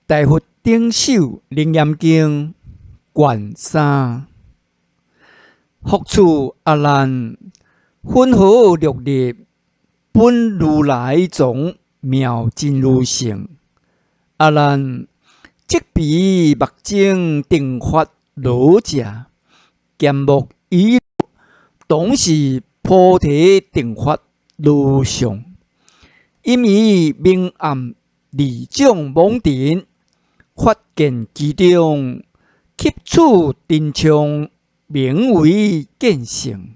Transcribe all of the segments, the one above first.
大佛顶首楞严经卷3，复次阿难，分合六入，本如来藏妙真如性。阿难，即彼目睛定发罗者，见目以当是菩提定发罗相。因以明暗二种妄尘，发见其中，吸取真相，名为见性。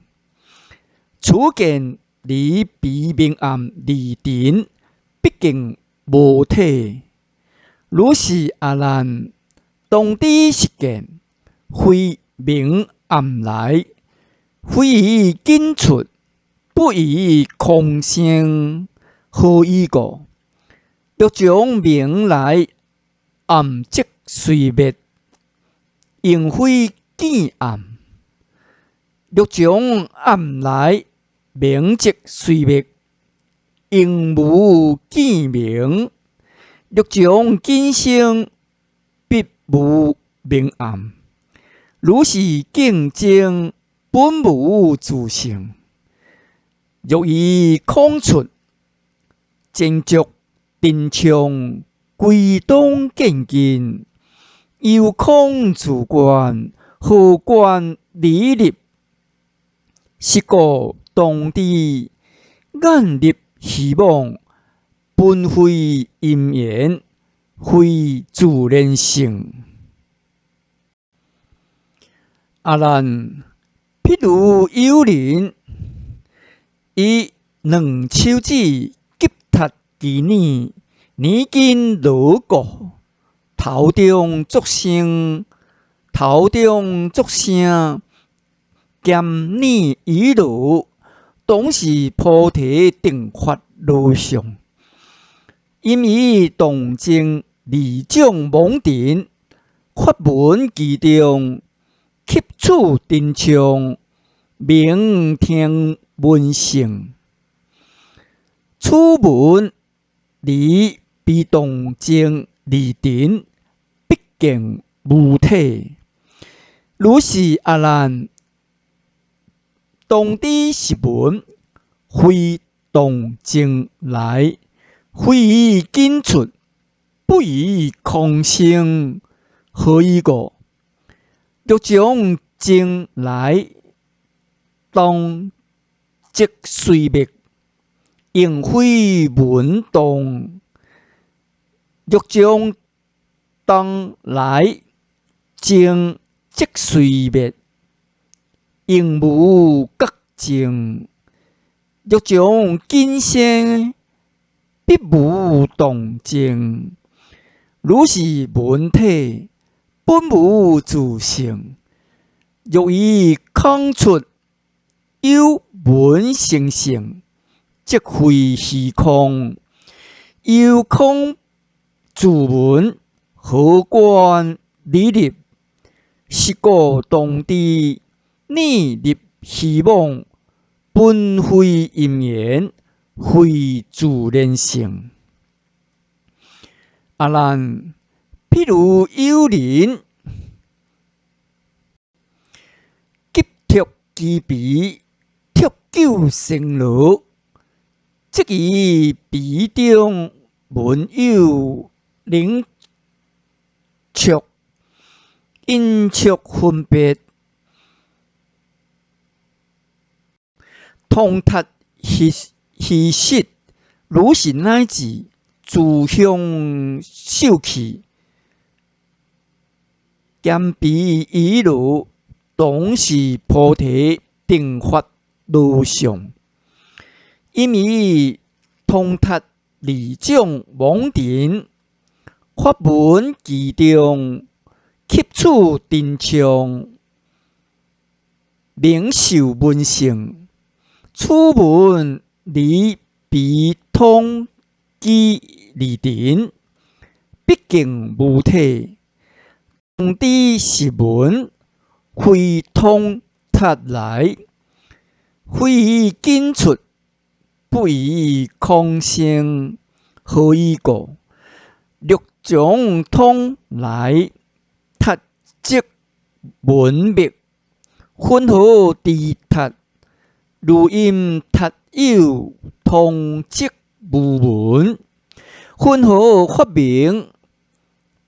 此见离彼明暗二尘，毕竟无体。如是阿难，当知实见，非明暗来，非以紧出，不以空性。何以故？欲将明来，暗即随灭，应非见暗；欲将暗来，明即随灭，应无见明；欲将见性，必无明暗。如是境界，本无自性。欲以空出，真足真相，归当见尽，由空自观，何观离入？是故当知，眼入虚妄，本非因缘，非自然性。阿难，譬如有人以两手指击踢其耳，耳根锣鼓，头中作声，兼耳以如，当是菩提定发罗相。因以动静二种妄尘，发闻其中，吸取真相，名听闻性。此闻离彼动静二尘，毕竟无体。如是阿难，当知是闻，非动静来，非以紧出，不以空性。何以故？欲将静来，动即随灭，应非闻动；欲将动来，静即随灭，应无觉静；欲将见性，必无动静。如是闻体，本无自性。欲以空出，有闻生性，即非虚空。由空自闻，何观离入？是故当知，念入虚妄，本非因缘，非自然性。阿难，譬如有人急脱其鼻，脱臼生罗，即其鼻中闻有冷触、阴触分别，通达虚实。如是乃至自相受气，兼彼以如，当是菩提定发罗相。因以通达二种妄尘，发闻其中，吸取真相，名受闻性。此闻离彼通机二尘，毕竟无体。当知是闻，非通达来，非以紧出，不以空性。何以故？六种通来，达即文密，混合地达，如音达有，通即无文，混合发明，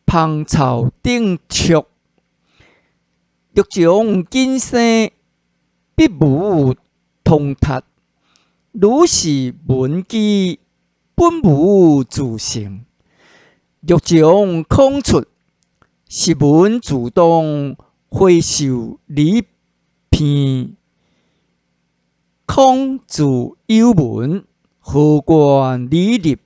芳草顶促。六种金生，必无通达，如是文机，本无自性。六种空出，是文自动，回受理片。空自有文，何关理立？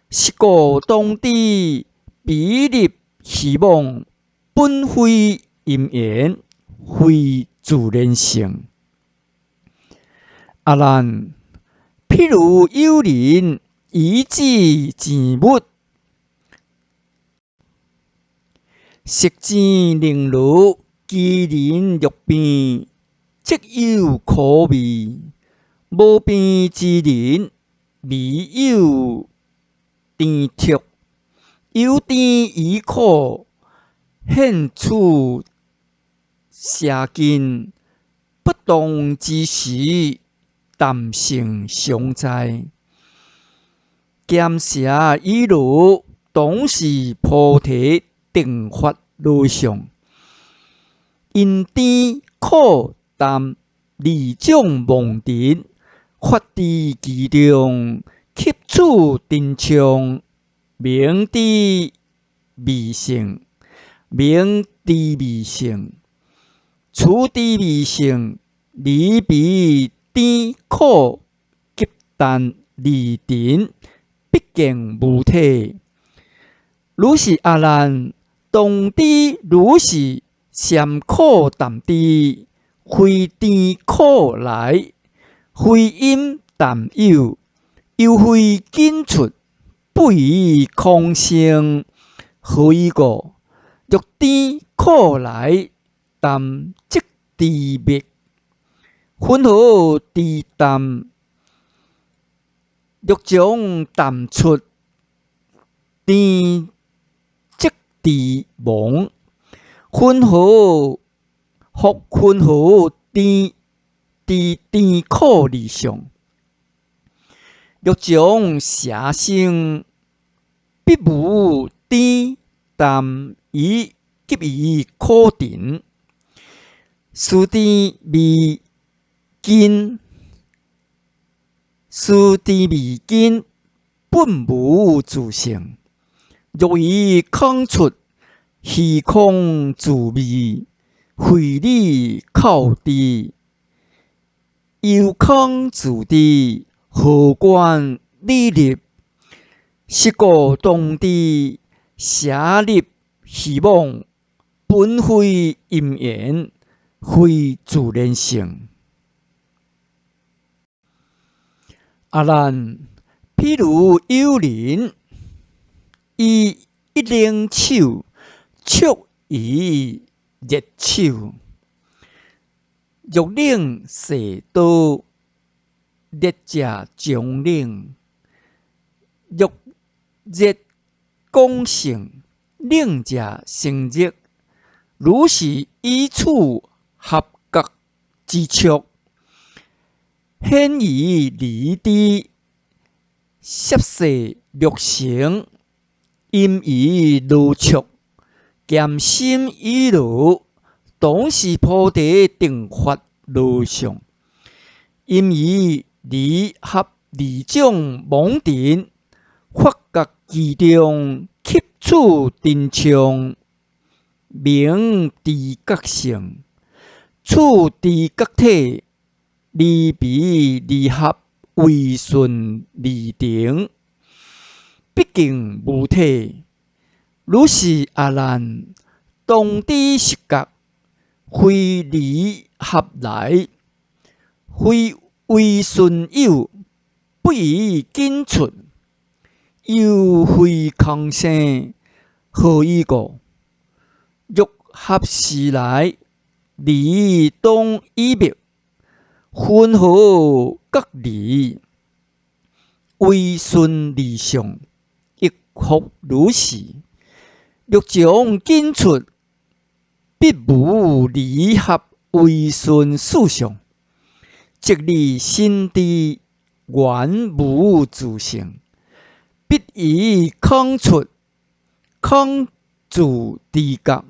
是故当知，比立希望，本非因缘，非自然性。阿难，譬如有人以指钱物，食之能如，其人欲变，即有可味；无变之人，味有甜沓。有甜有苦，现处邪见，不当之时，淡性常在。见邪以如，当是菩提定法路上。因甜苦淡二种妄定，发伫其中，吸取真相，明知味性，明知味性，处知味性，离彼甜苦极淡二定，毕竟无体。如是阿难，当知如是善苦淡知，非甜苦来，非阴淡有，又非紧出，不以空性。何以故？若甜苦来，淡即知灭，混合知淡，若将淡出，甜即知亡。混合甜知甜苦二相。若将邪性，必无甜淡以及以苦定。须知味根，本无自性。若以空出，虚空自味，非理靠知。有空自知，何关理立？是故当知，邪立希望，本非因缘，非自然性。阿难，譬如有人以一冷手触于热手，若冷势多，热者将冷；若热攻性，冷者生热。如是依处合觉之触，显于离知，摄世略成，因于如触，见心以如，当是菩提定法路上。因于离合二种妄定，发觉其中，吸取真相，明知觉性，处知觉体，离彼离合，为顺离定，毕竟无体。如是阿难，当知实觉，非离合来，非为顺有，不以紧出，又非空性。何以故？若合时来，离当以灭，混合隔离，为顺离相，亦复如是。欲将紧出，必无离合，为顺事上。即你心地原无自性，必以空出，空自知觉。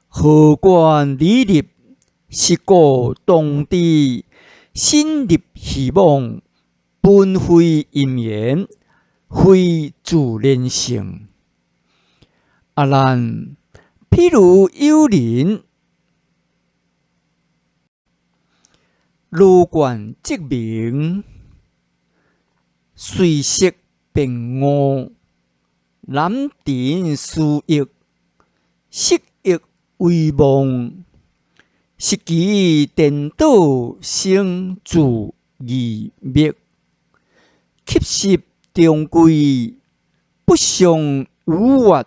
何关理立？是故当知心立希望，本非因缘，非自然性。阿难，譬如有人如观即明，随色变悟，南定思忆，色忆为梦，是其颠倒生自疑灭，吸摄中归，不相有惑，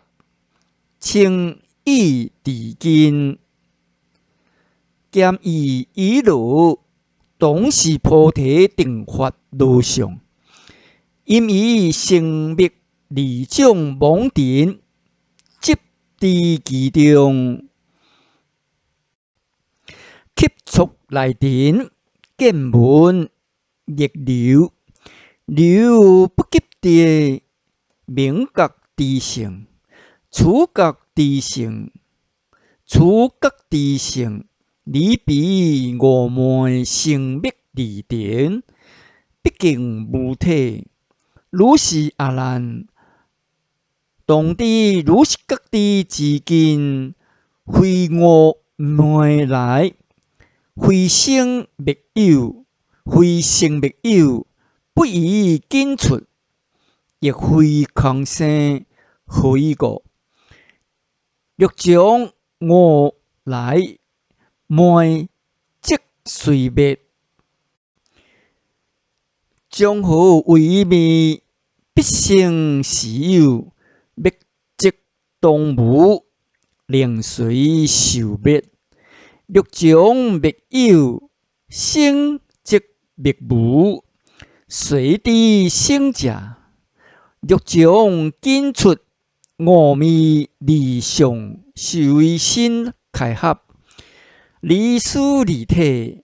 称意自见，兼以一路，当是菩提定法路上。因以生灭二种妄定，执伫其中，吸触内尘，见闻逆流，流不及地，明觉知性，触觉知性，触觉知性，离彼五昧生灭二定，毕竟无体。如是阿难，当知如是觉知之境，非五昧来，非生灭有，非生灭有，不宜紧出，亦非空生，何以故？欲将五来昧，即随灭。将何为灭？必生实有，灭即当无，令随受灭。欲将灭有，生即灭无，随之生者。欲将紧出，五昧离相，是为心开合，离事离体，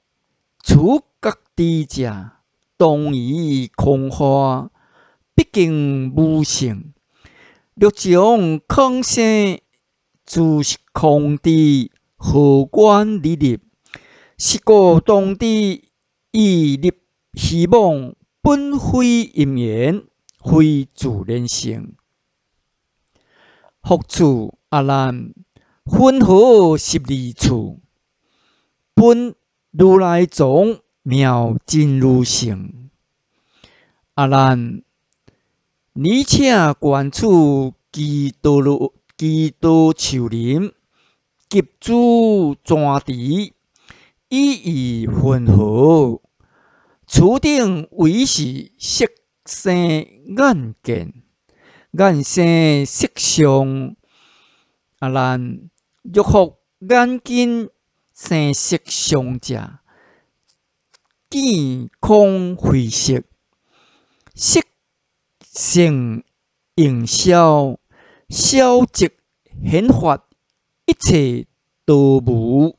触觉知者。当以空化，毕竟无性。欲将空生，自是空知，何关理立？是故当知以立希望，本非因缘，非自然性。复次，阿难，分合12处，本如来藏妙真如性。阿难，你且观处基多树林，及诸泉池，一一混合，此等为是色生眼见，眼生色相。阿难，欲复眼睛生色相者，见空非色，色性应消，消即显发，一切都无。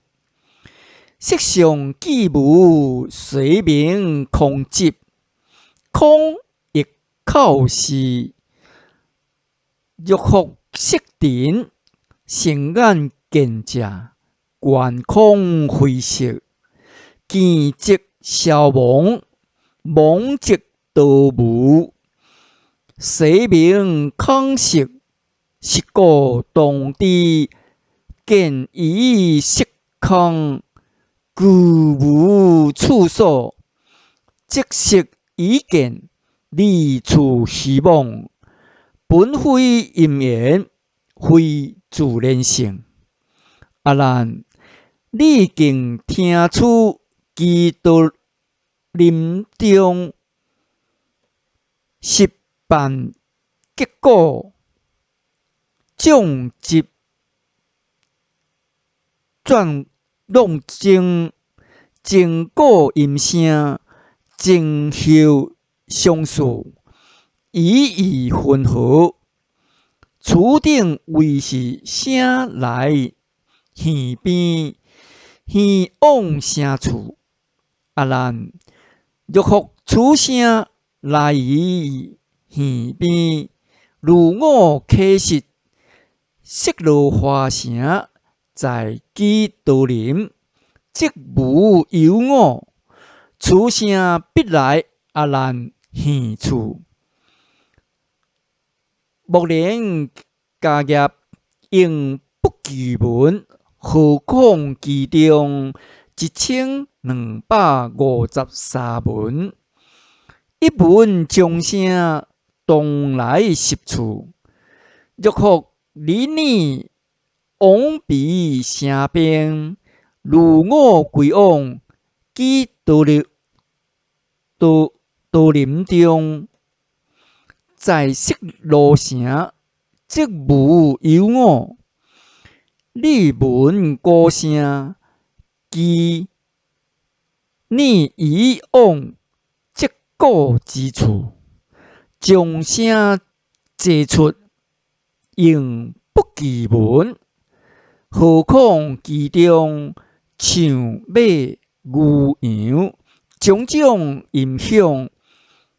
色相既无，随名空寂，空亦靠是。欲复色尘，生眼见者，观空非色，见即消亡，亡即都无，随名空色。是故当知见以色空，故无处所。即色已见，离处希望，本非因缘，非自然性。阿难，你已经听取基多林中十办结果，种集转弄经，经过音声，前后相似，以混合，厝顶为是声来耳边，耳往声厝。阿兰欲福此声来于耳边，如我启示，色罗花城在基督林，即无有我，此声必来阿兰耳厝。目连家业应不具文，何况其中1253文。一文众声同来十处，欲福离你往彼声边，如我归往基督林中。在色罗城，即无有我。你闻歌声，其你以往即故之处，众声皆出，应不其闻。何况其中唱马牛羊，种种音响。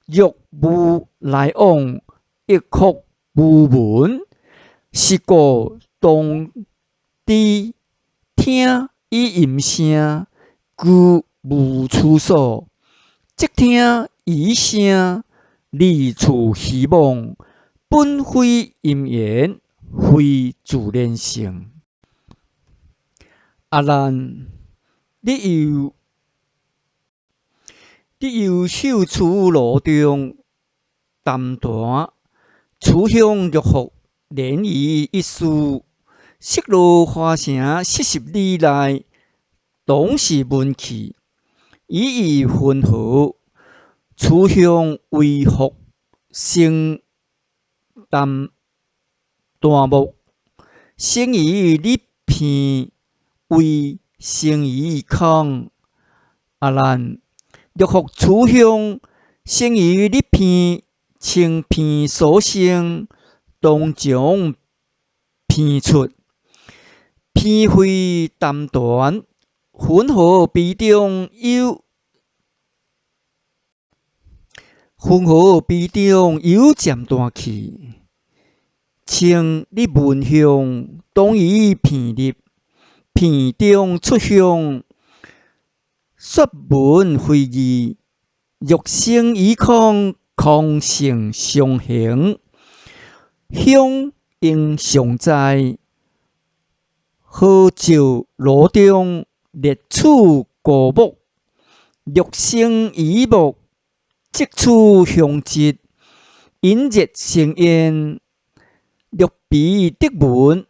若无来往，一曲无闻，是故当知听以音声，故无处所。即听以声，离处希望，本非因缘，非自然性。阿难，你右手处路中谈谈，此向欲福连于一书，色罗花城70里内，当是文气，以分合。此向为福生淡木，生于立片，为生于空。阿难，欲福此向生于立片，清片所生，当将片出。片非淡短，混合鼻中有渐断去。清你闻香，当以片立，片中出香，说闻非义。欲生于空，空性相形，香应常在。好照路中，列处古木，欲生于木，即处香积，因热生烟。欲彼得闻，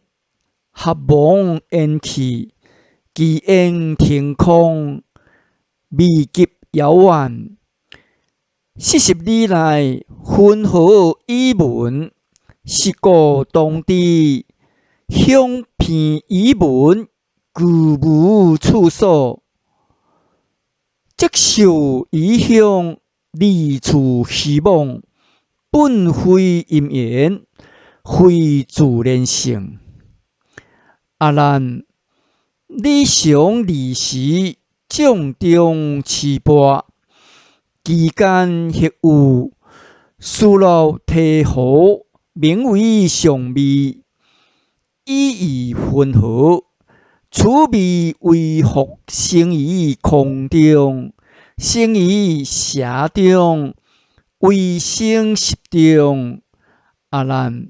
合亡烟气，其烟天空，未及遥远。40里内，分合以闻，是故当知香片以闻，故无处所。即受以香，离处希望，本非因缘，非自然性。阿难，你常离时，众中持钵，其间迄有输入提壶，名为上味，以混合。此味为福生于空中，生于舌中，为生习中。阿难，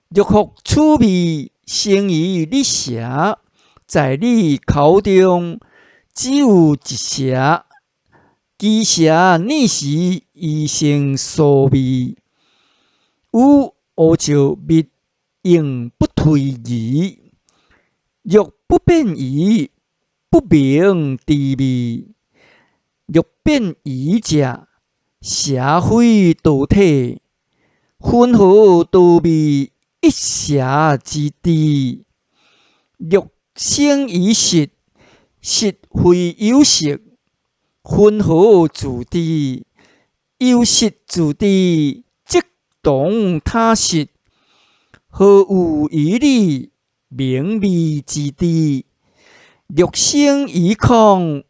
欲福此味生于你舌，在你口中，只有一舌。其舌念时，以生所味。有乌石蜜，应不退移。若不变移，不明滋味。若变移者，舌非道体，混合道味，一舌之地。若生于色，色非有色，混合自地。有色自地，即当他色。何有于理，明理之地？六星一空，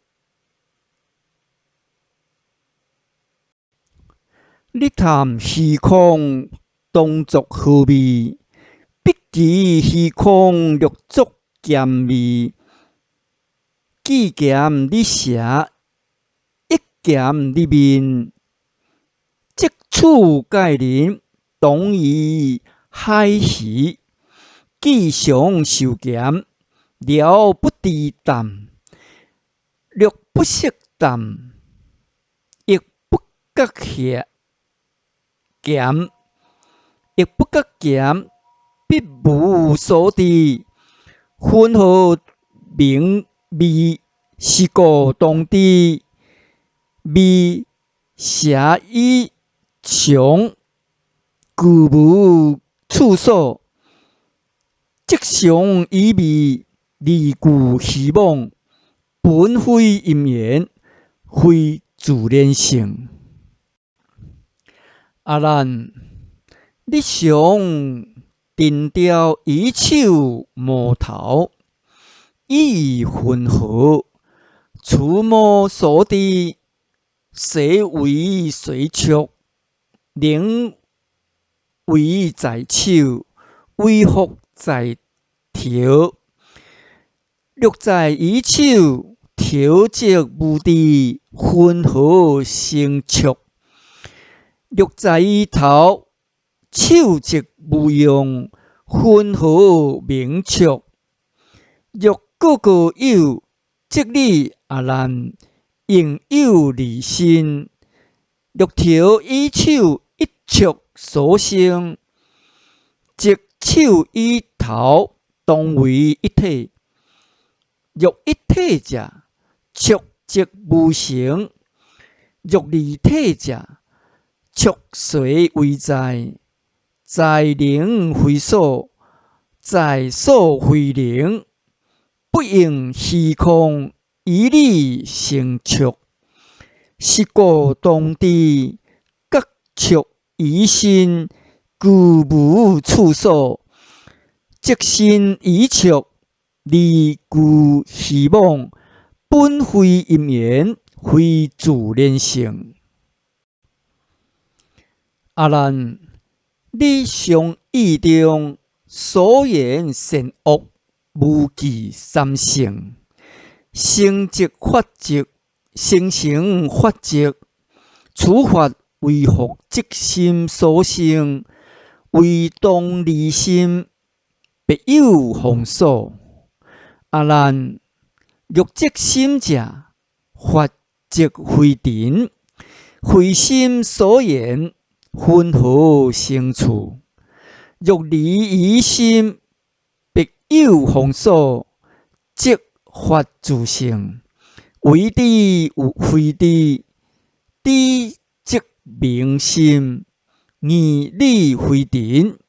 你谈虚空，当作何味？笔记虚空，略作咸味。既咸你写，一咸你面。即处介人，同于海鱼。既常受咸，了不知淡。略不识淡，亦不觉咸。亦不觉咸，必无所知。分合明味，是故当知。味邪以常，故无处所。即常以味，离故虚妄。本非因缘，非自然性。阿难，你常定调以手摸头，意混合，触摸所知，谁为随触？能为在手，为福在调。略在以手，调即无知，混合成触。略在以头，手即无用，混合明触。若个个有，即你阿难，应有离心。略调以手，一触所生，即手以头，当为一体。若一体者，触即无成；若离体者，触随为在。在灵非所，在所非灵。不应虚空，以理成触。是故当知，各触疑心，故无处所。即心疑触，离故虚妄。本非因缘，非自然性。阿难，你常意中所言善恶，无记三性。生即法即，生成法即。此法为复即心所生，为当离心，别有方所。阿难，若即心者，法即非尘，非心所言，分合成处。若离疑心，别有方所，即法自性。为知非知，知即明心。义理非尘，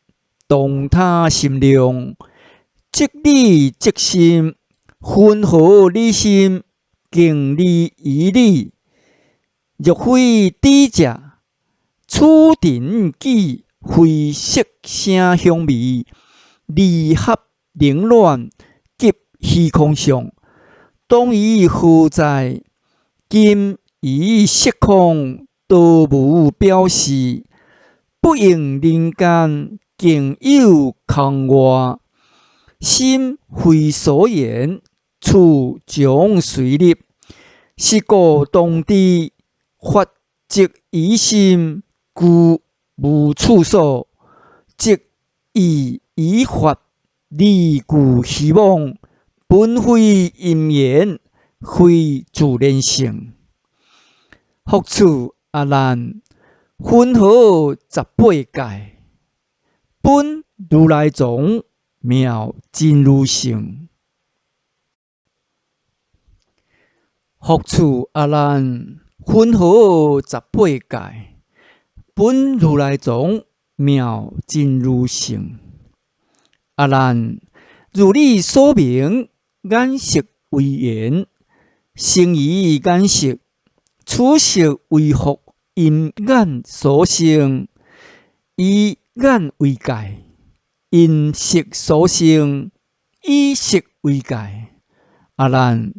动他心量。即理即心，分合理心，敬理疑理。若非知者，此尘己非色声香味，离合凌乱，及虚空相。当以何在？今以色空，多无表示。不应人间，竟有空外。心非所言，处将随立。是故当知，法即疑心，故无处所。即以疑法，离故虚妄。本非因缘，非自然性。复次，阿难，分合18界，本如来藏，妙真如性。复次，阿难，分合18界，本如来藏，妙真如性。阿难，如你所明，眼识为缘，生于眼识。此识为复因眼所生，以眼为界，因色所生，以色为界。阿难，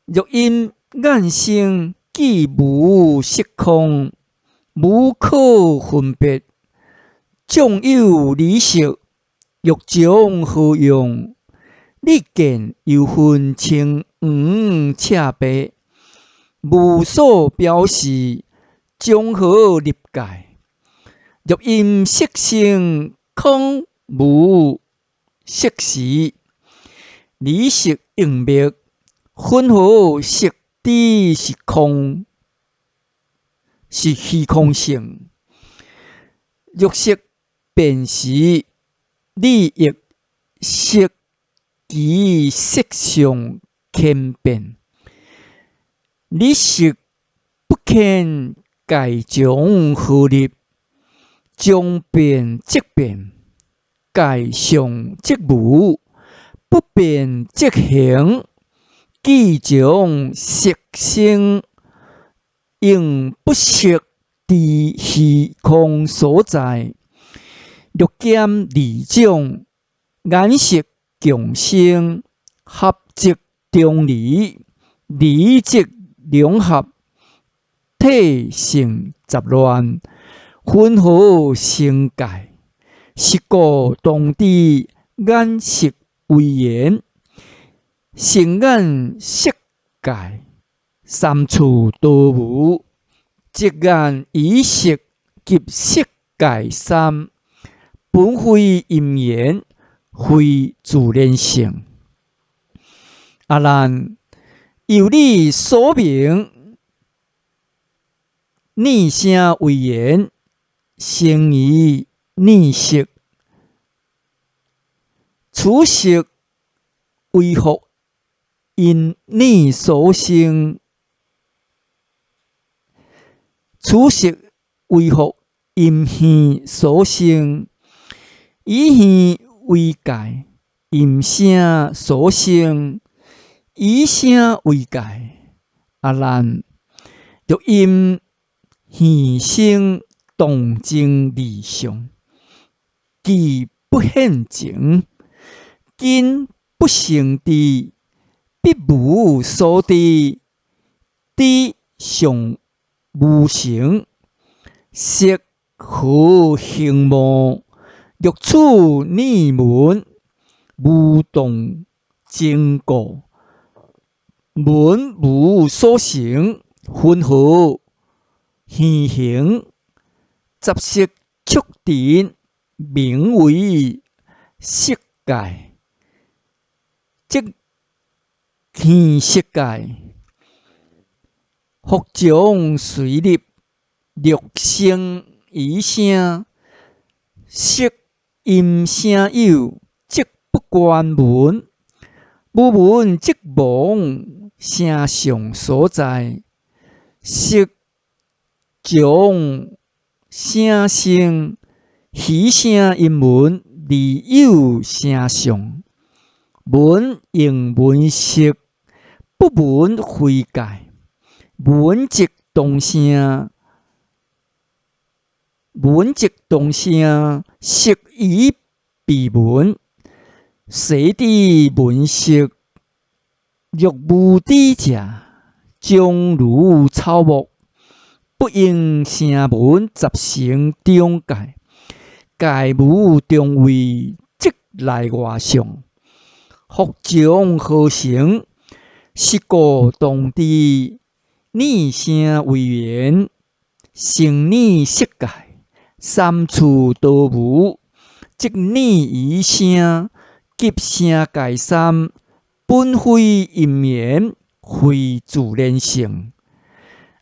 若因眼生，既无色空，无可分别。纵有离色，欲将何用？你见又分青黄赤白，无所表示，将何入界？若因色生，空无色时，离色应灭，分何色知是空？是虚空性。若色变时，你亦色其色相千变。你色不肯界将何入？将变即变，界相即无，不变即行。既将色生，应不色知虚空所在。若减二种，眼色共生，合则中离，离则融合，体性杂乱，分何生界？是故当知眼色为缘，成眼色界，三处都无。即眼以色及色界三，本非因缘，非自然性。阿难，由你所明，念声为缘，生于念色。此色为何因念所生？此色为何因缘所生？以缘为界，因声所生，以声为界。阿难，若因缘生动静离相，既不现前，今不生知，必无所知，知尚无成，色何形貌？若处念门，无动静故，门无所成，分何现行？杂色触定，名为色界，即现色界。复将随立，略生于声，色因声有，即不关门。无门即亡，声相所在。色将声生，虚声因门，离有声相。门应门色，不门非界。门即动声，门即动声，色以闭门，谁知门色？若无知者，将如草木，不应声门杂成中界。界无中位，即内外相，复将何成？是故当知念声为缘，成念色界，三处都无。即念于声，及声界三，本非因缘，非自然性。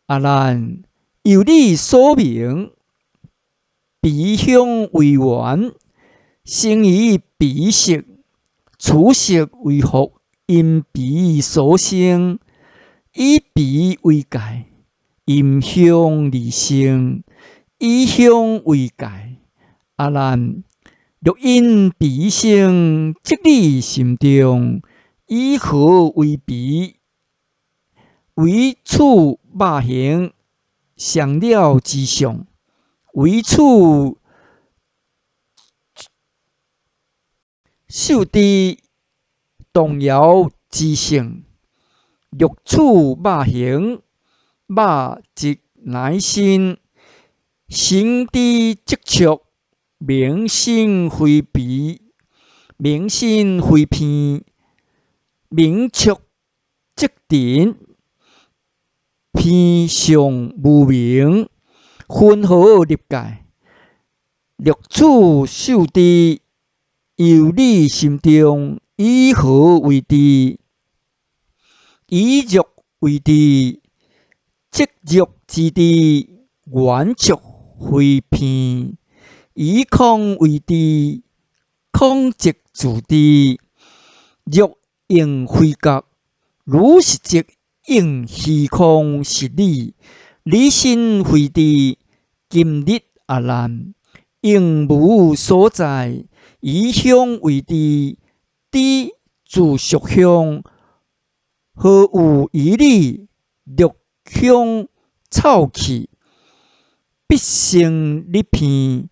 阿难，由你所明，鼻香为缘，生于鼻色。此色为何因鼻所生？以鼻为界，因香而生，以香为界。阿难，若因鼻生，即你心中以何为鼻？为处肉形上了之相，为处受之动摇之性，欲处肉形，肉即乃身。形之即触，明心非鼻，明心非鼻，明触即尘，鼻上无明，分合入界。欲处受之，由你心中，以何为之？以欲为之，即欲之之，原触非片；以空为之，空即自之。欲应非觉，如是即应虚空实理。理身非智，今日阿难，应无所在。以相为智，知自属相，何有以理？欲向臭气，必生立片，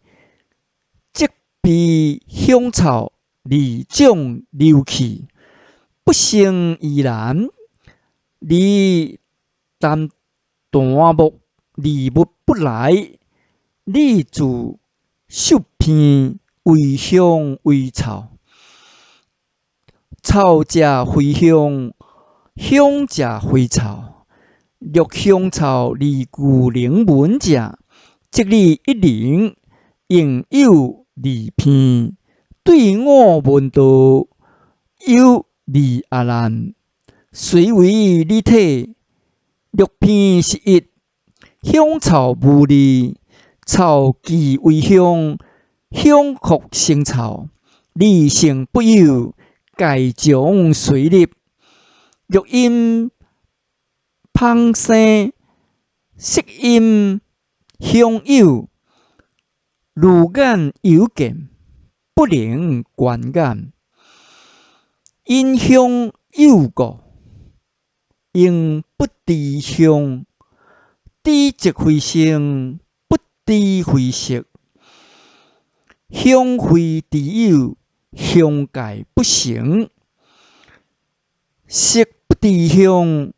即被香草二种流气，不生依然。你但淡漠，离物不来，你自受片，为香为草，草者非香，香者非草。欲香草离故灵闻者，即你一灵，应有二片。对我闻道，有二阿难，虽为立体，欲片是一。香草无二，草既为香，香复生草。理性不有，界将随立。欲因芳生，色因香有，如眼有见，不能观眼。因香有故，应不知香。知即非声，不知非色。香非知有，香界不成。色不知香，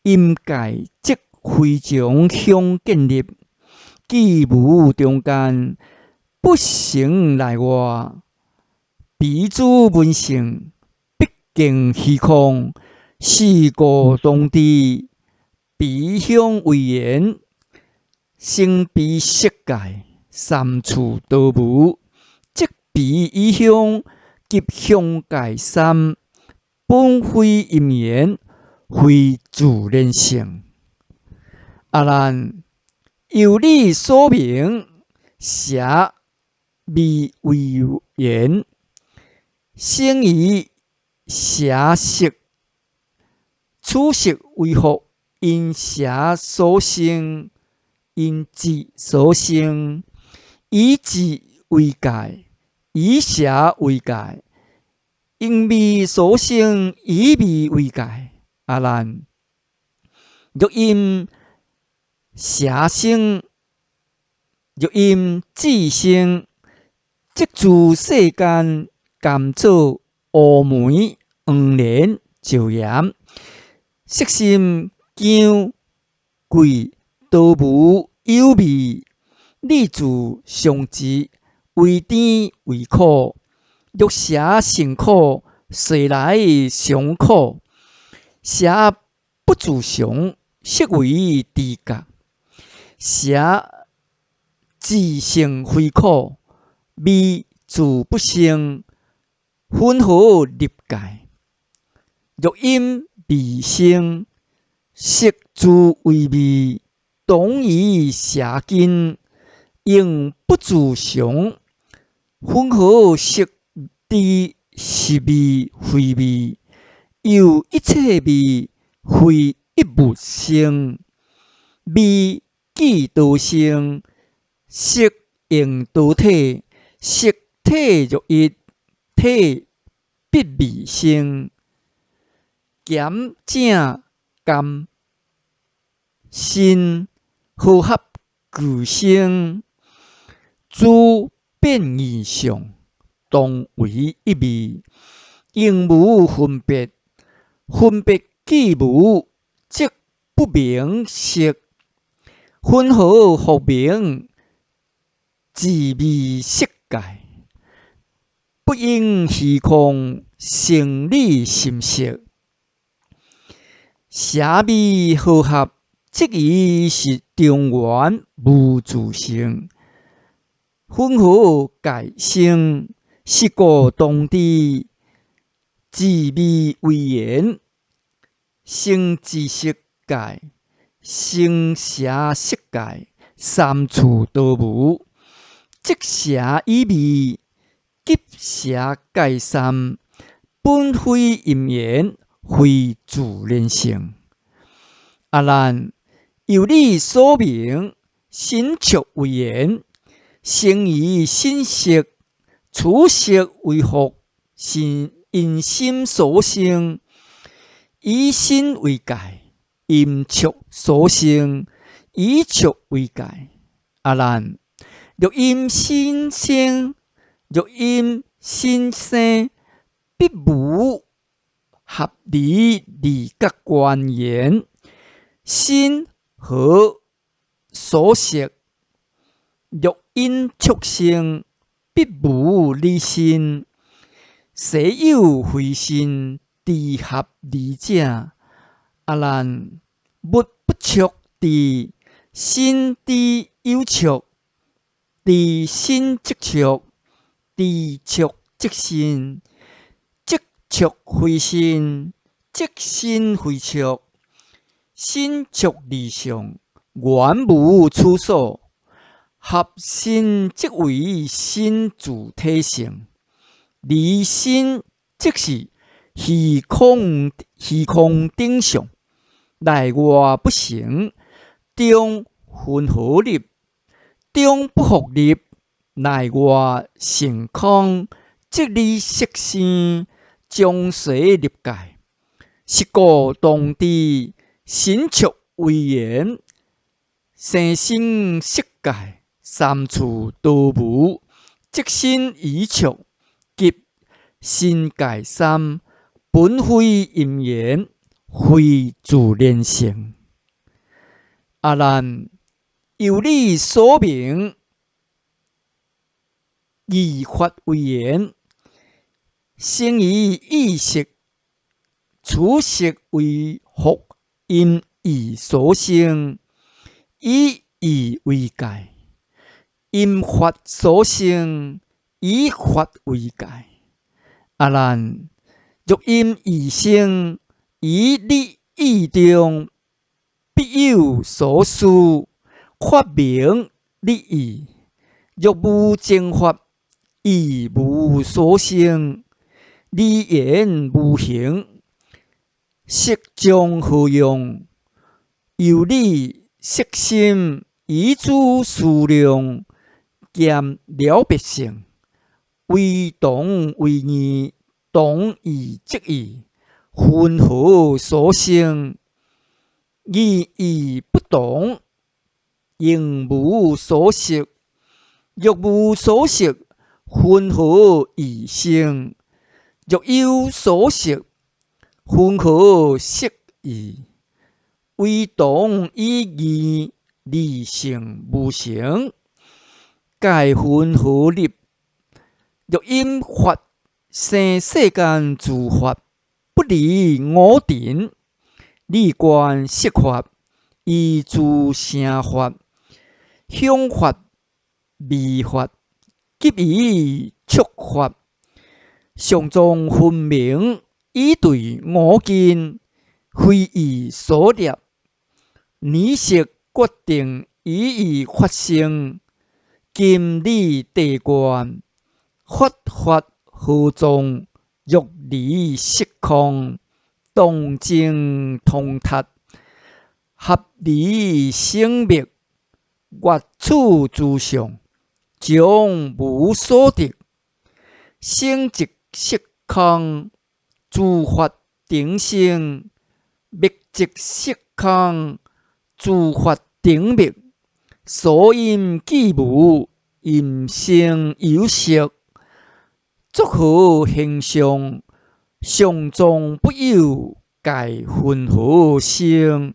音界即非将香建立。既无中间，不成内外。彼诸文性，毕竟虚空。是故当知，彼香为缘，生彼色界，三处都无。即彼以香，及香界三，本非因缘，非自然性。阿难，由你所明，邪味为缘，生于邪色。此色为何？因邪所生，因智所生。以智为界，以邪为界。因味所生，以味为界。阿难，欲因邪生，欲因智生，即自世间甘做乌梅、黄连、椒盐。色心姜桂都无有味，你自相知，为甜为苦。欲邪成苦，随来相苦。邪不自常，色为知觉。邪自性非苦，味自不生，分合入界。欲因味生，色自为味，同于邪根，应不自常。分合色知是味非味，有一切味，非一物生。味既多生，色应多体。色体若一，体必味生。咸正甘辛和合俱生，诸变异相，同为一味，应无分别，分别既无，即不明色。分合复明，自味色界，不应虚空，生理心识。邪味和合，即义是中原无自性。分合界生，是故当知，自味为言，生知识界，生邪识界，三处都无。即邪以味，即邪界三，本非因缘，非自然性。阿难，由你所明，心触为言，生于心识，处识为惑，是因心所生，以心为界，因触所生，以触为界。阿难，若因心生，若因心生，必无合理理觉观言。心和所识，若因触生，必无理心。谁有非心，知合理者？阿难，物不触知，心知有触，知心即触，知触即心，即触非心，即心非触。心触离相，原无处所。合心即为心自体性，离心即是虚空定相，内外不成，中分合立，中不复立，内外成空，即离色心，将随立界。是故当知，心触为言，生心识界，三处都无。即心已触，即心界三，本非因缘，非自然性。阿难，由你所明，义法为言，生于意识，处识为惑，因义所生，以义为界，因法所生，以法为界。阿难，若因义生，于你意中，必有所思，发明你意。若无正法，亦无所生，你言无形，色将何用？由你色心，以诸数量，兼了别性，为同为异，同异即异，分合所生，异义不同，应无所识。若无所识，分合异生；若有所识，分合色异。为同以异，离性无成，界分合立。若因法生世间诸法，不离我尘，理观色法，依诸声法、香法、味法，及以触法，上中分明，以对我见，非以所立。泥色决定以发生，今理地观，法合众，欲离色空，动静通达，合离生灭，越处诸相，将无所得。生即色空，诸法定生；灭即色空，诸法定灭。所因既无，因生有色，何形象，上终不有，盖分何生？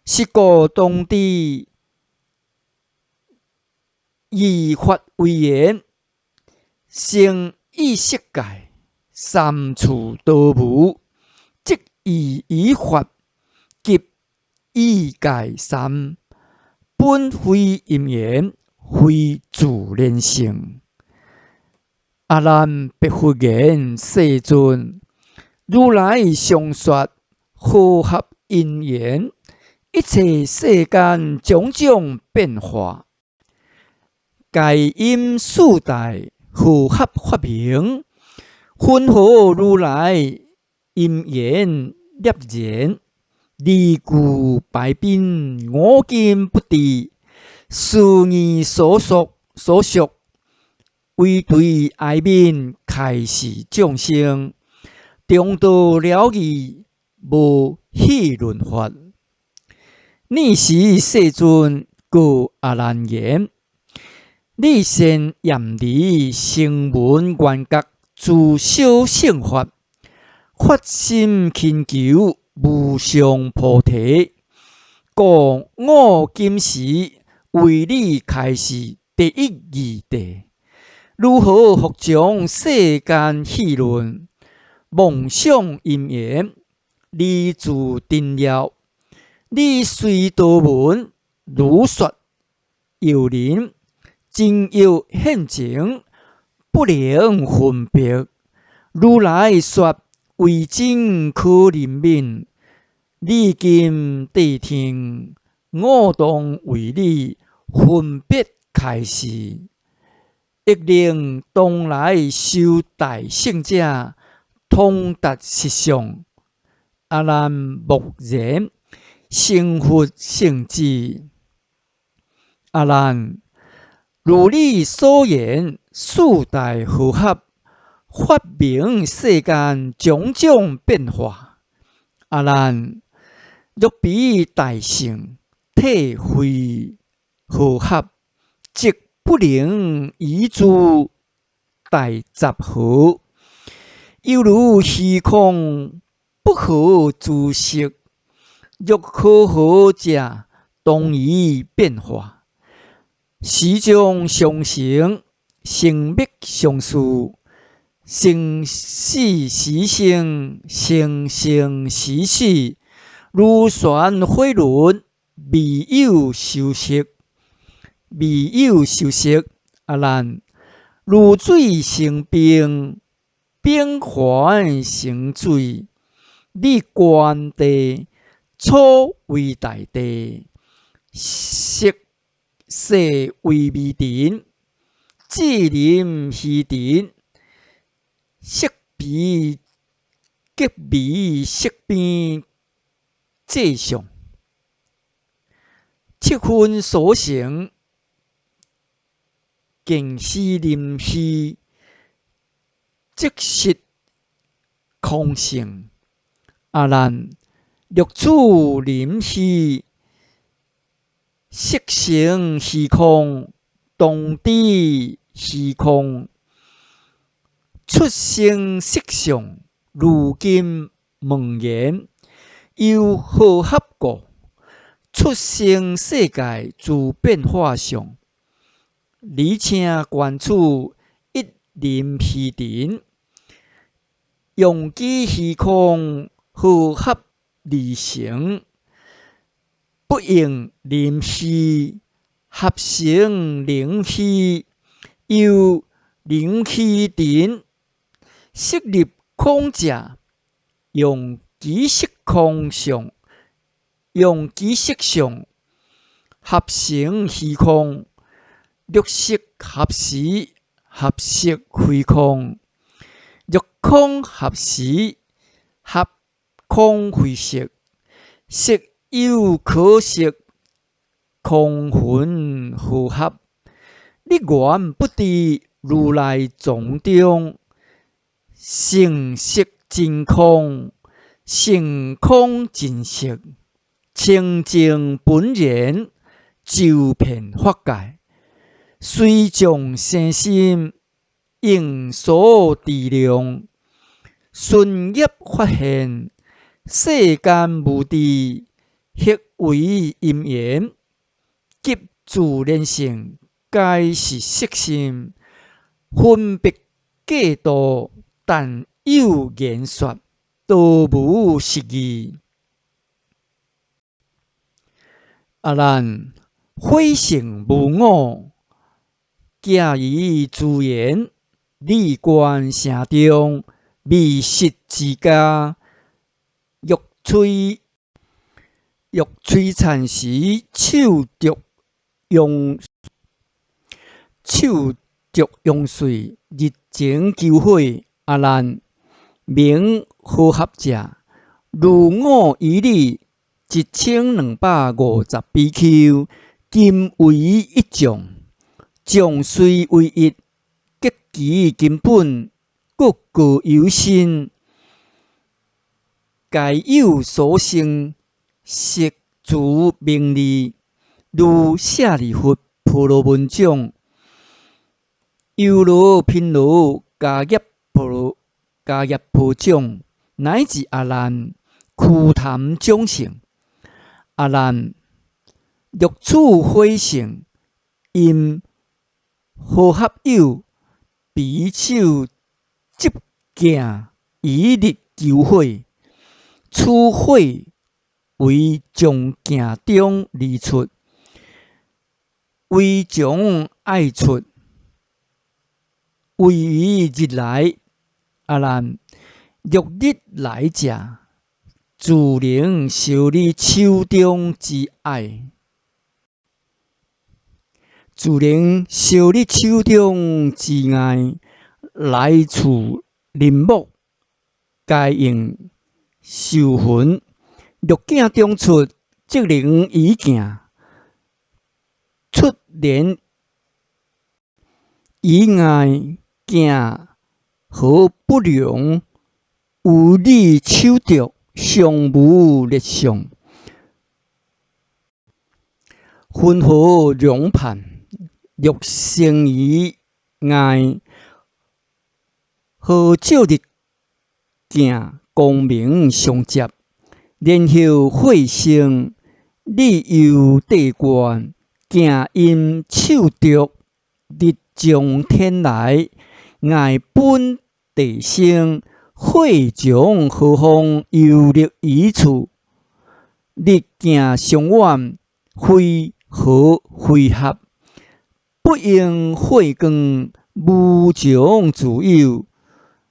是故当知，以法为言，成以色界，三处道无，即以法，及以界三，本非因缘，非自然性。阿难，别佛言：世尊，如来常说和合因缘，一切世间种种变化，皆因四大和合发明，分何如来因缘涅然？离故百宾我今不知，是义所属，为对爱民开示众生，中道了义，无戏论法。尔时世尊告阿难言：你先严离声闻缘觉，自小乘法，发心勤求无上菩提。故我今时为你开示第一义谛。如何复将世间戏论，妄想因缘，你自定了。你虽多闻，如说有人，真有现前，不能分别。如来说为真可怜悯，你今谛听，我当为你分别开示。亦令当来修大圣者，通达实相。阿难默然，成佛性智。阿难，如你所言，四大和合，发明世间种种变化。阿难，若比大乘体非和合，即不能移诸大集合，犹如虚空不可自识。若可合者，当以变化，时将相成，生灭相似，生死时生，生生时死。如旋火轮，未有休息。阿难，如水成冰，冰还成水。你观地，初为大地，色为微尘，智能虚尘，色比极微色边界相，七分所成，见是临虚，即是空性。阿难，若处临虚，色成虚空，当知虚空，出生色相。如今问言，又何合故？出生世界自变化相，而且观处一临虚尘，用其虚空和合而成，不应临虚，合成灵虚，又灵虚尘，色入空者，用其色相合成虚空。若色合时，合色非空；若空合时，合空非色。色有可色，空分和合。你原不知如来藏中，性色真空，性空真色，清净本然，周遍法界。虽将生心，应所治量，顺业发现，世间无知，迄为因缘，急自然性，皆是色心，分别计度，但有言说，多无实义。阿难，慧性无我，假以自言，理观城中，迷失自家，欲摧残时，手着用水，日前求悔。阿难，名好合者，如我以理，1250BQ，金为一将，将水为一，结其根本，各各有心，皆有所生，实足名利，如舍利弗、婆罗门种。犹如贫如迦叶婆种，乃至阿难，枯谈种性。阿难，欲处慧性，因好合友，彼手执镜，以日求慧。此慧为从镜中离出，为从爱出。为于日来，阿难，欲日来者，自能受你手中之爱，自能受你手中之爱，来处林木，皆用受魂。欲镜中出，则能以镜，出莲以外。镜何不良？有你手着，尚无劣相。云何良判？欲生于外，何照日镜光明相接？然后慧性，你又地观，镜因手着，日从天来。爱本地生，慧从何方游历一处？日镜相远，为何会合？不应慧光，无从自有。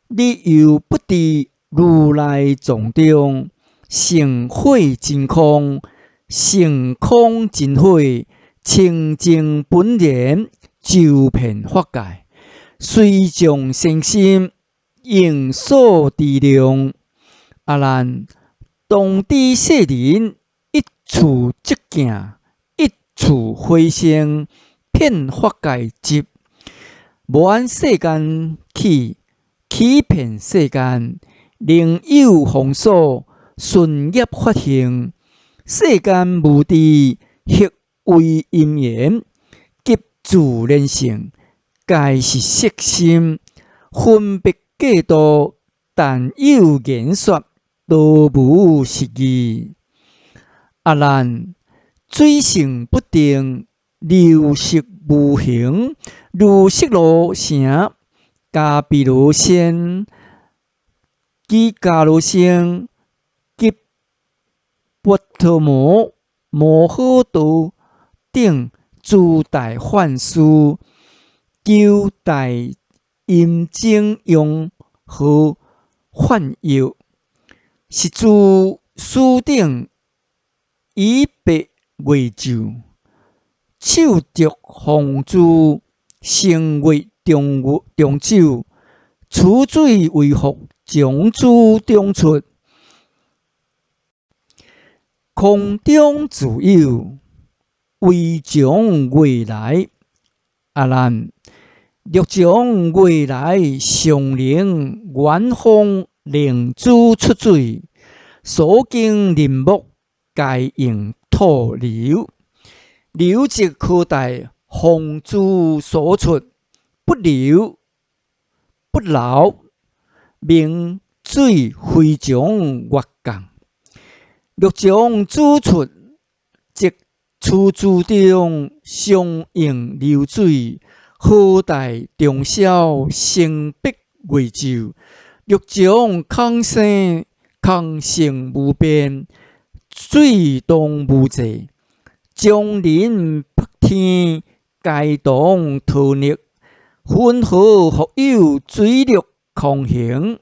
你又不知如来藏中，性慧真空，性空真慧，清净本然，周遍法界。随众生心，应所治量。阿难，当知世人，一处即镜，一处慧性，遍法界集。无按世间起，起遍世间，另有方所，顺业发现。世间无知，迄为因缘，急自然性。皆是色心，分别计度，但有言说，多无实义。阿难，水性不定，流色无形，如色罗城，迦毗罗仙，毗迦罗仙，及波特摩、摩诃多等诸大幻师。九大阴精用和幻药，是诸书顶以白为咒，手着红珠，成为中酒，取水为服，将珠中出，空中自有，为将未来。阿难，欲将未来上灵元方灵珠出水，所经林木，皆用土流，流即可待红珠所出，不流不老，明水非常越降。欲将煮出，即厝子中相应流水，好大中小，成百月昼。欲将空生，空性无变，水动无济。将人白天，皆当逃逆。分合复有，水陆空行。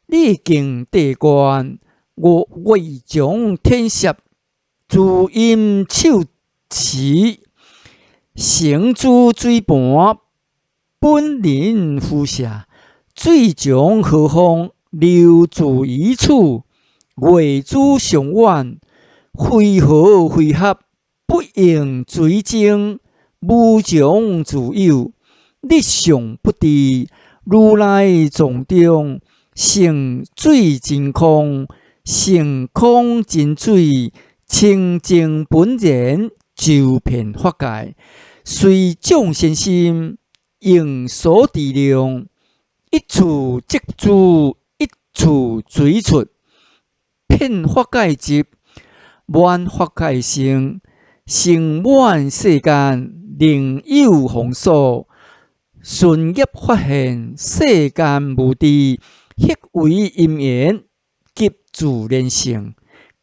历经地关，我未将天摄，自因手持，成诸水盘，本人敷下。水从何方，流自一处。月之上远，非合非合，不应水精，无常自有。日上不治，如来藏中，性水真空，性空真水，清净本然，周遍法界。随众生心，应所知量。一处即住，一处随出。遍法界集，满法界性，成满世间，另有方所。顺业发现，世间无知，迄为因缘，急自然性，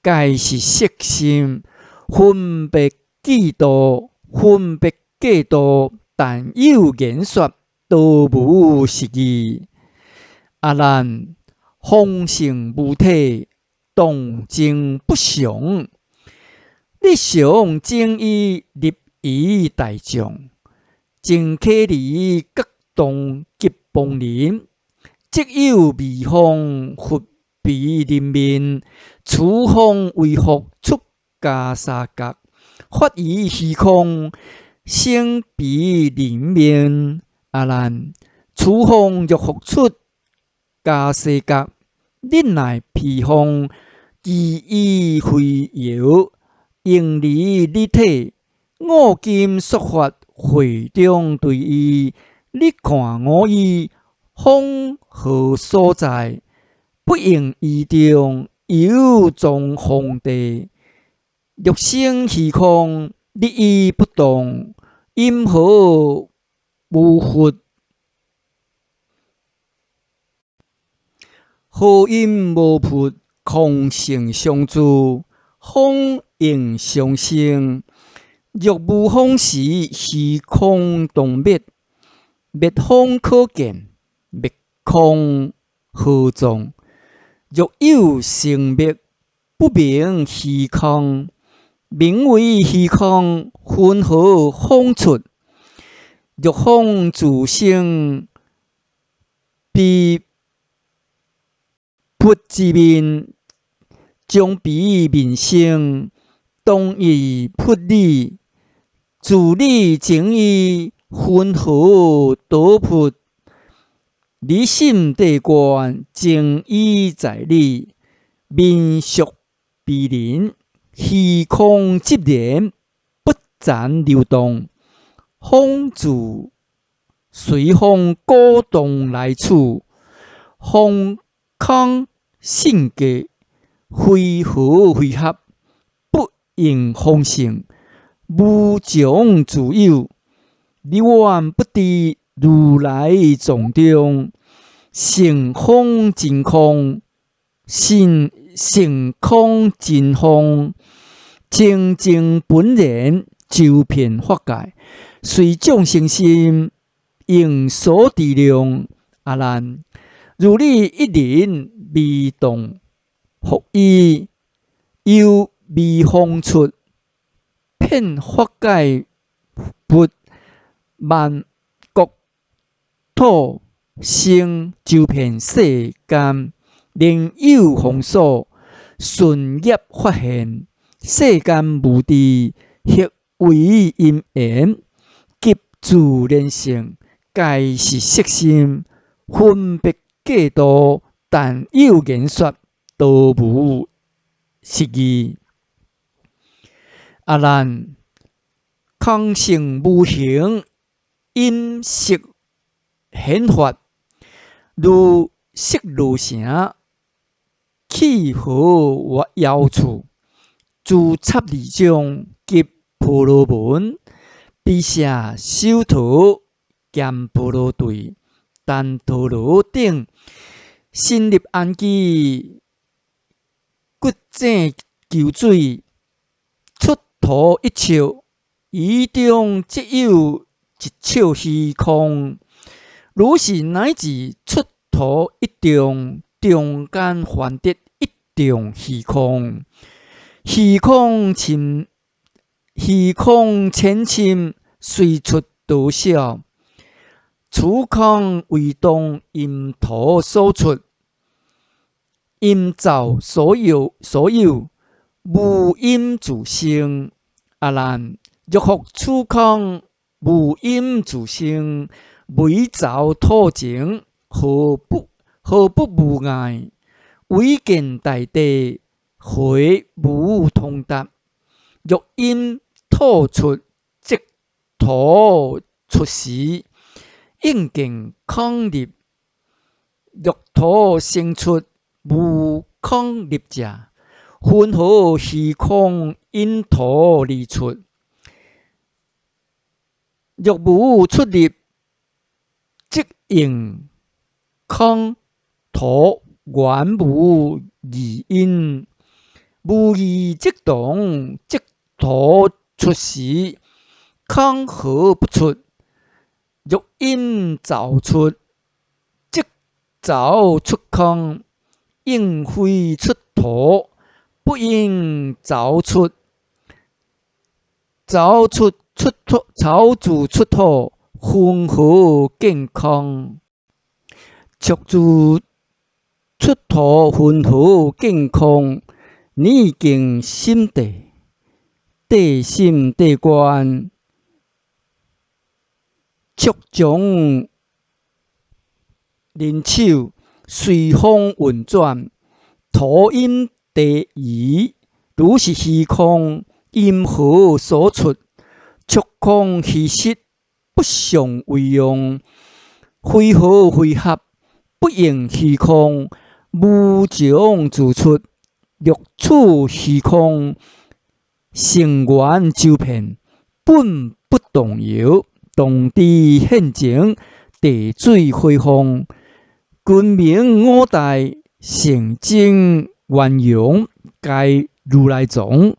皆是色心，分别嫉妒，分别嫉妒，但有言说，都无实义。阿难，方性无体，动静不详。日常正义，立于大众。正启离各动及邦人，即有微风，佛鼻人面，此风为福出家三角，发于虚空，生鼻人面。阿难，此风若复出家世角，日乃披风，其意非摇，应离立体，五金说法。会中对伊，你看我意，风何所在？不应意中，有种风地。欲生虚空，你意不动，因何无佛？何因无佛？空性相助，风应相生。若无风时，虚空动灭。灭风可见，灭空何踪？若有生灭，不明虚空。名为虚空，分何风出？若风自生，彼佛之面，将彼面生，当以佛理。自理正义，分何道佛？理心地观，正义在理。民俗必人，虚空即然，不暂流动。风自随风鼓动来处，风空性格，非合非合，不应风性。无常自有，你愿不知如来藏中，性空真空，性空真空，清净本然，周遍法界。随众生心，应所知量。阿难，如你一人未动，复伊又未放出。遍法界佛，万国土生，周遍世间，另有方所。顺业发现，世间无知，迄为因缘，急自然性，皆是色心，分别嫉妒，但有言说，都无实义。阿难，空性无形，因色显法，如色如城，气候我要处。自插二章及婆罗门，比舍修陀兼婆罗对，但陀罗等新入安基，骨井求水，出土一笑，伊中即有一笑虚空。如是乃至出土一中，中间还得一中虚空。虚空千千，随出多少？此空为动，因土所出，因造所有，无因自生。阿难，若复此空无因自生，唯造土情，何不无碍？唯见大地，何无通达？若因土出，即土出时，应见空入；若土生出，无空入者，分何虚空因土而出？若无出入，即应空土原无二因。无义即动，即土出时，空何不出？若因造出，即造出空，应非出土，不应造出。造自出土，分何见空？触自出土，分何见空？你经心地，地心地观，触将人手，随风运转，土因地移，如是虚空，因何所出？触空虚实，不相为用，非合非合，不应虚空，无常自出。若处虚空，成缘周遍，本不动摇，动知现前，地水火风，君明五大，成真圆融，皆如来藏，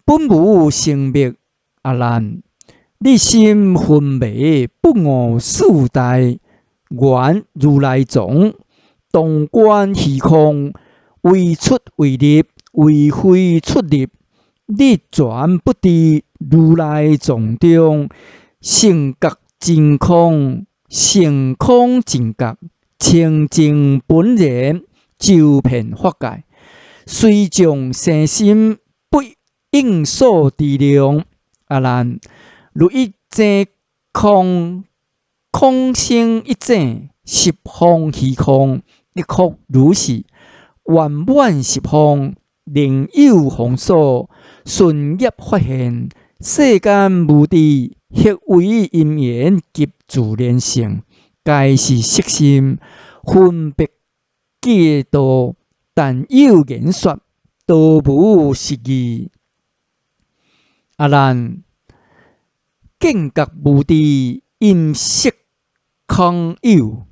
本无生灭。阿难，你心分迷，不悟四大，原如来藏，当观虚空。为出为入，为非出入，你全不知如来藏中，性觉真空，性空真觉，清净本然，周遍法界，虽众生心，不应所知量。阿难，如一真空，空生一真，十方虚空，亦复如是。圆满十方，另有方所，顺业发现，世间无地，迄为因缘及自然性，皆是色心，分别界道，但有言说，多无实义。阿难，见觉无地，因色空有，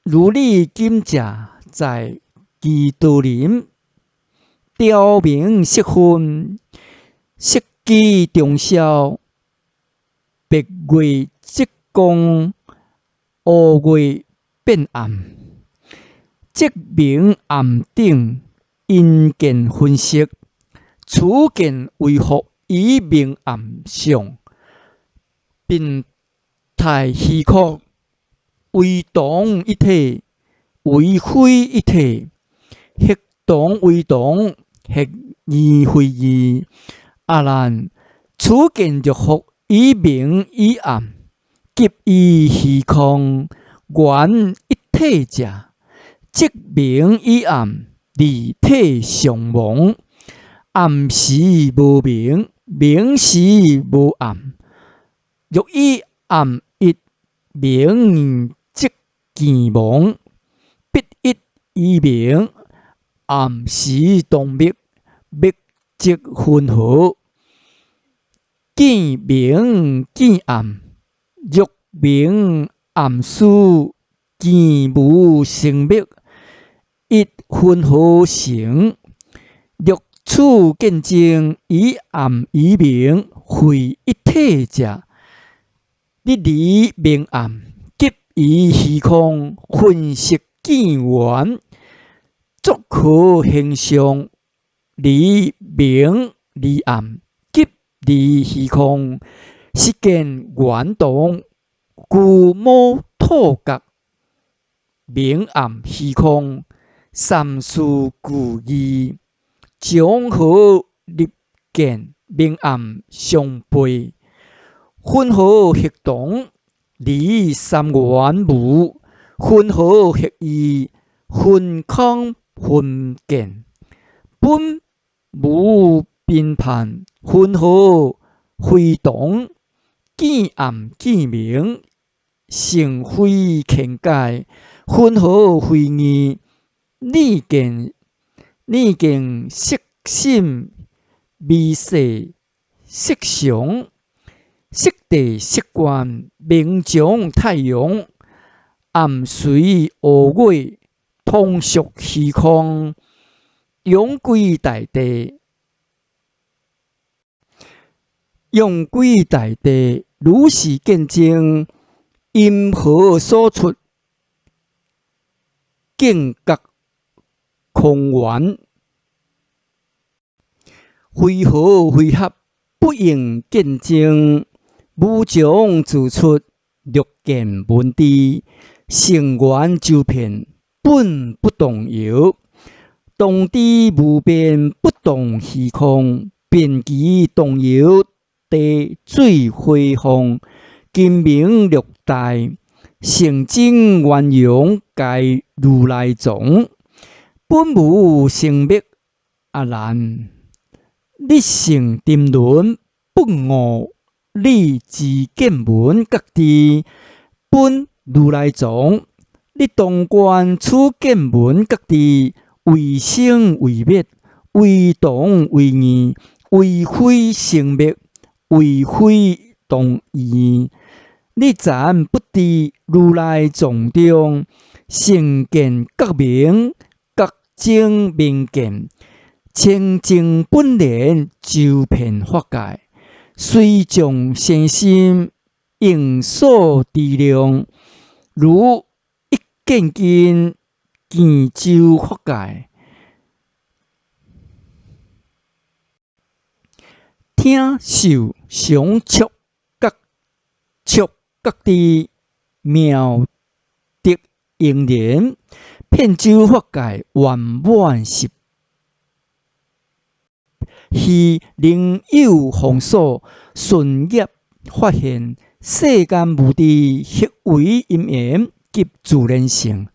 如你今者在其道林，雕明色分，色机中消，白月即光，乌月变暗，即明暗顶，因见分析，此见为复以明暗相，并太虚空。为同一体，为非一体，迄同为同，迄异非异。阿难，此见若复以明以暗，即以虚空，原一体者，即明以暗，二体相亡。暗时无明，明时无暗。若以暗一，明即健忘，必一以明。暗时动灭，灭即分合。见明见暗，欲明暗示，见无生灭，一分合成。欲处见证，以暗以明，会一体者。你离明暗，急于虚空，分析见缘，作可形象。离明离暗，急离虚空，是见圆动，故无透觉。明暗虚空，三事故义，将何立见？明暗相悖，分合合同，离三元无，分合合义，分空分见。本无评判，分合非同，见暗见明，成非见解，分合非义。逆见色心，微细色常，色地色观，明将太阳，暗随乌月，通属虚空，永归大地。用归大地，如是见证，因何所出？见觉空缘，非合非合，不应见证。无将自出，略见文字，成缘周遍，本不动摇。动知无变，不动虚空，变其动摇，地水火风，金明六代，成真圆融，皆如来藏。本无生灭，阿难，你成沉沦，不悟你自见闻觉知，本如来藏。你当观此见闻觉知，为生为灭，为同为异，为非生灭，为非同异。你暂不知如来藏中，成见觉明，觉证明见，清净本然，周遍法界。随众生心，应所知量，如一见经，见周法界。听受想触觉，触觉知，妙德应然，遍周法界，圆满实。是灵有方所，顺业发现，世间无知，合为因缘，即自然性。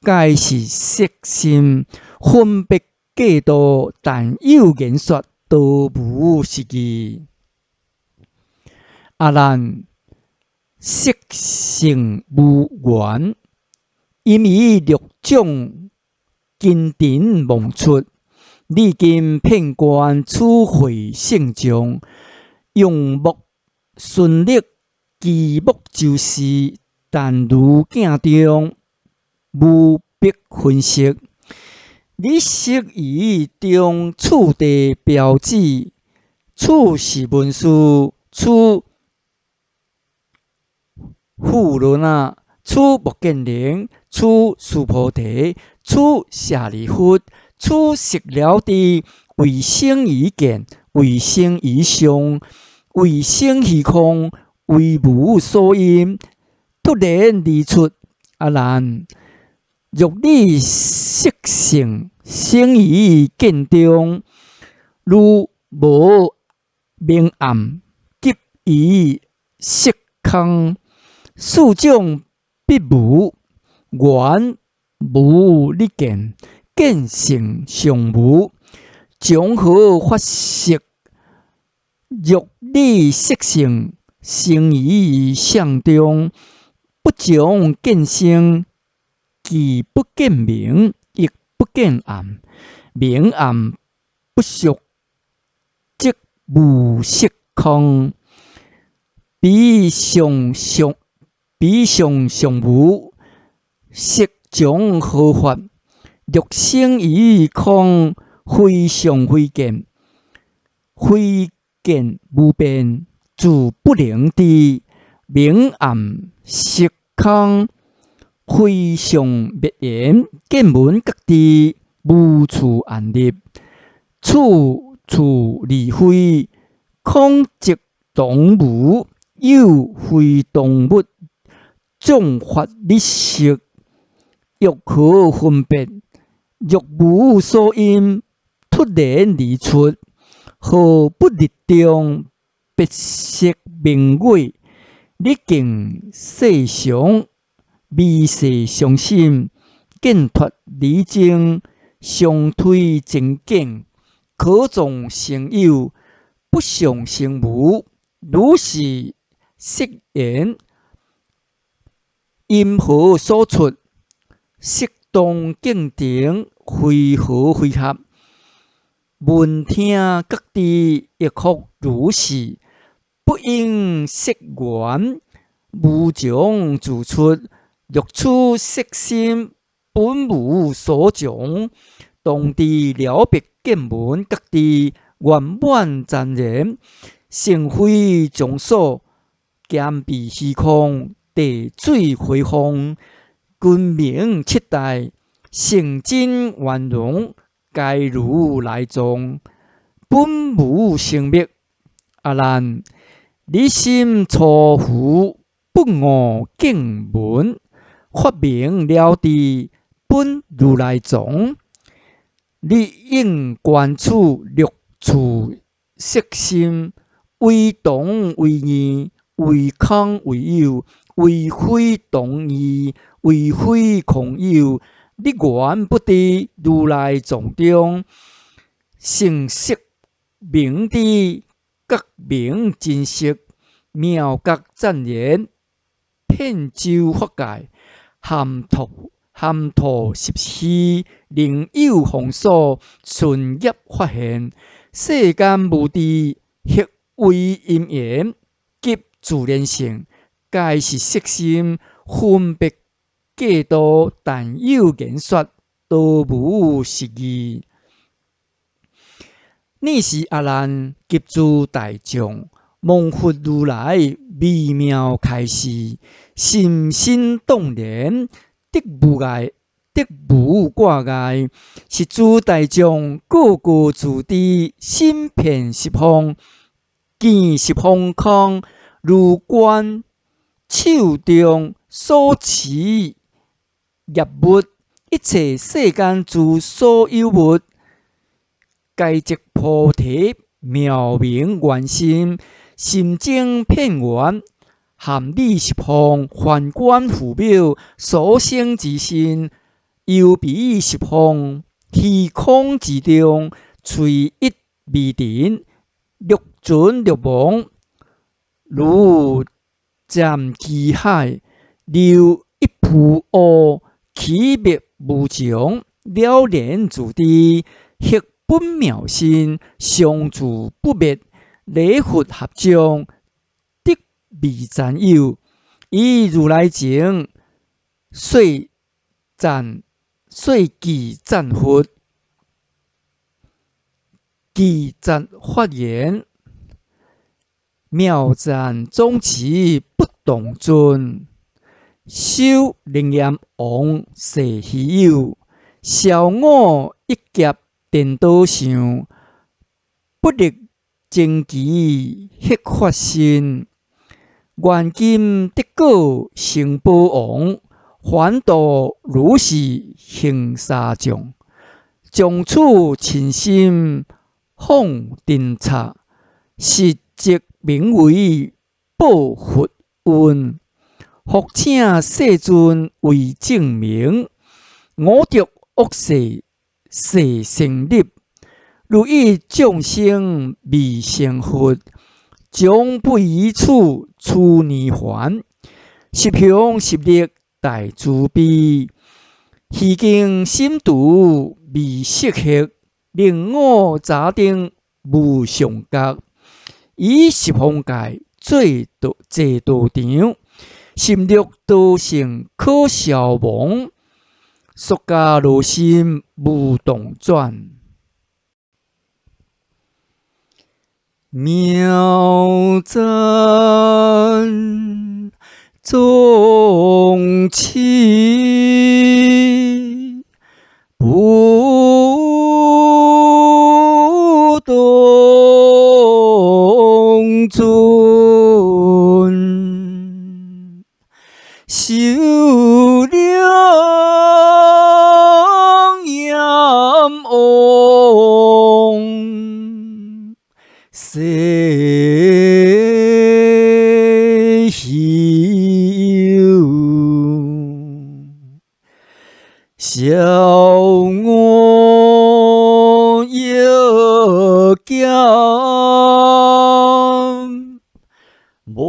皆是色心，分别计度，但有言说，道无实义。阿难，色性无缘，因以六种金尘妄出。历经遍观，此会性众，用目顺力，其目就是，但如镜中，无别分析。你识于中，此地标志，此是文殊，此富罗那，此目犍连，此须菩提，此舍利弗。此食了知，为生于见，为生于相，为生虚空，为无所因，突然而出。阿难，若你色性生于见中，如无明暗，急于色空，四种必无，缘无你见。见性尚无，从何发色？若你色性生于相中，不将见性，既不见明，亦不见暗。明暗不属，即无色空。彼上上无，色将何法？欲生于空，非常非见，非见无变，自不能知。明暗色空，非常灭言，见闻各地，无处安立。处处离非，空即动无，有非动物，众法立色，欲可分别，若无所因，突然而出，何不立中？别色明伪，历经世常，微细相心，见脱离境，相推真境，可众生有，不相生无。如是色言，因何所出？色当境定，非合非合。闻听各地，亦复如是。不应色缘，无从自出。欲出色心，本无所从。当知了别见闻各地，圆满湛然，成非从所。兼避虚空，地水回风，君明七代，成真圆融，皆如来藏，本无生灭。阿难，你心错付，不我见闻，发明了知，本如来藏。你应观处，六处色心，为同为异，为空为有，为非同异，为非空有。你原不知如来藏中，成色明知，各明真实，妙觉湛然，遍周法界，含吐十虚，灵有方所，顺业发现。世间无知，或为因缘，及自然性，皆是色心，分别计多，但有言说，多无实义。你是阿难，及诸大众，蒙佛如来微妙开示，心心动然，得无挂碍。是诸大众个个自知，心遍十方，见十方空，如观手中所持业物，一切世间诸所有物，皆即菩提妙明圆心，心经遍圆，含理十方，幻观佛妙，所生之心，游彼十方，虚空之中，随一微尘，六准六忘，如占其海，流一浮乌，其灭无穷，了然自知，黑本妙心，常住不灭，礼佛合掌，得未暂有，以如来情，遂记赞佛，记赞发言，妙赞总持不动尊，修灵验王世稀有，小我一劫颠倒想，不力正奇迄发心，愿今得果成宝王，还度如是行三障，将此亲心放定刹，实则名为报佛恩。复请世尊为证明，我着恶世世成立，如意众生未成佛，将不移处出泥还。十香十力大慈悲，虚境心度未适合，令我早定无上觉。以十方界做坐道场，心力道成可消亡，xuất家罗心无动转。妙赞众起，不动尊，修量严王，世修，小我要减，无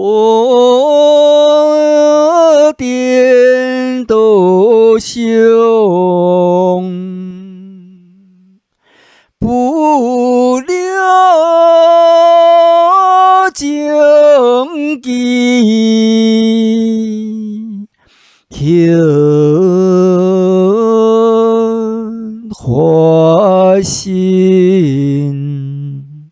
颠倒相，不了正机，肯发心，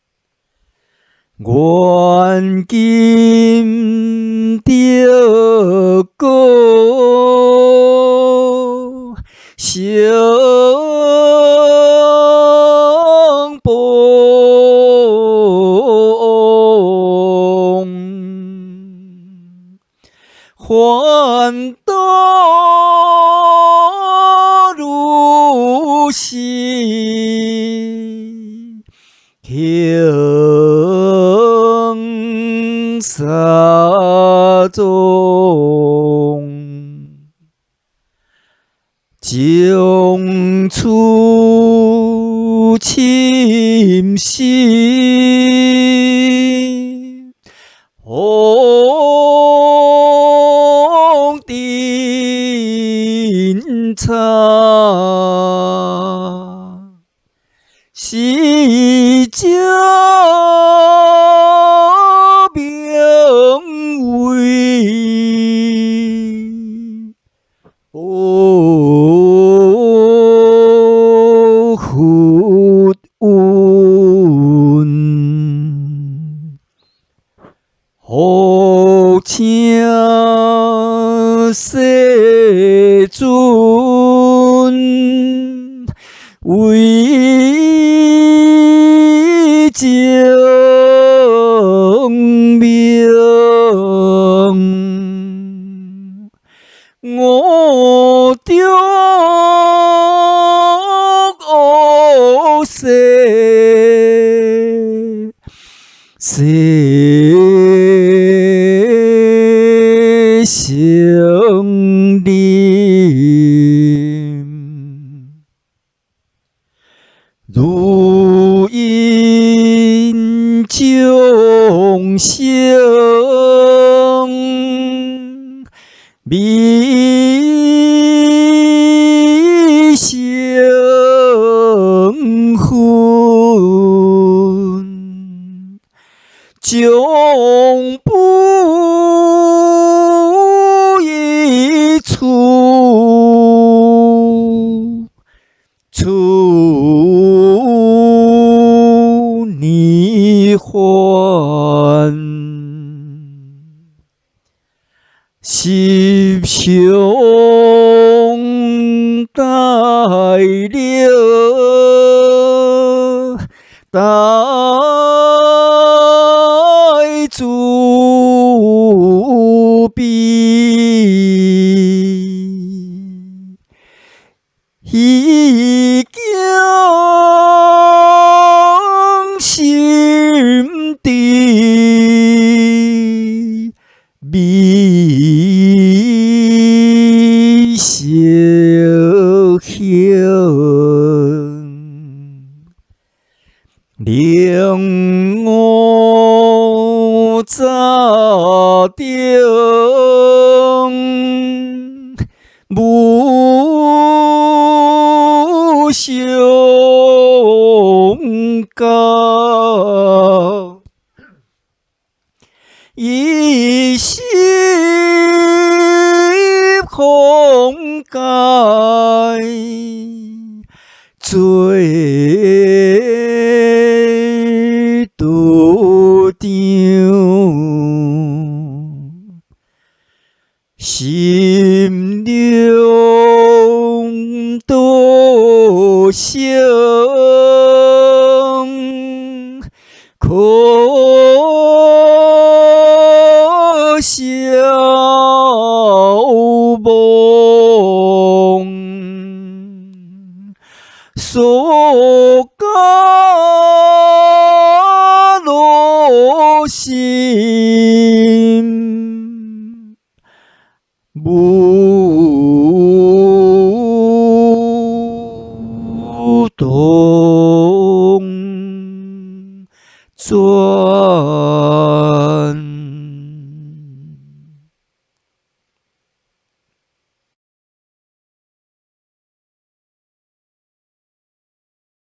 愿今得果，成宝。还道如是，行沙众，将处亲心，红顶茶，是这名为福运，好请世尊为证明，我着恶世，世成念，如因众生未成婚，将不移处，处泥还。十相大了，大慈悲，已经心地未修行，令我早定无相交，一心空界，做拄着。心中多想，可笑梦，所教落心。无动作。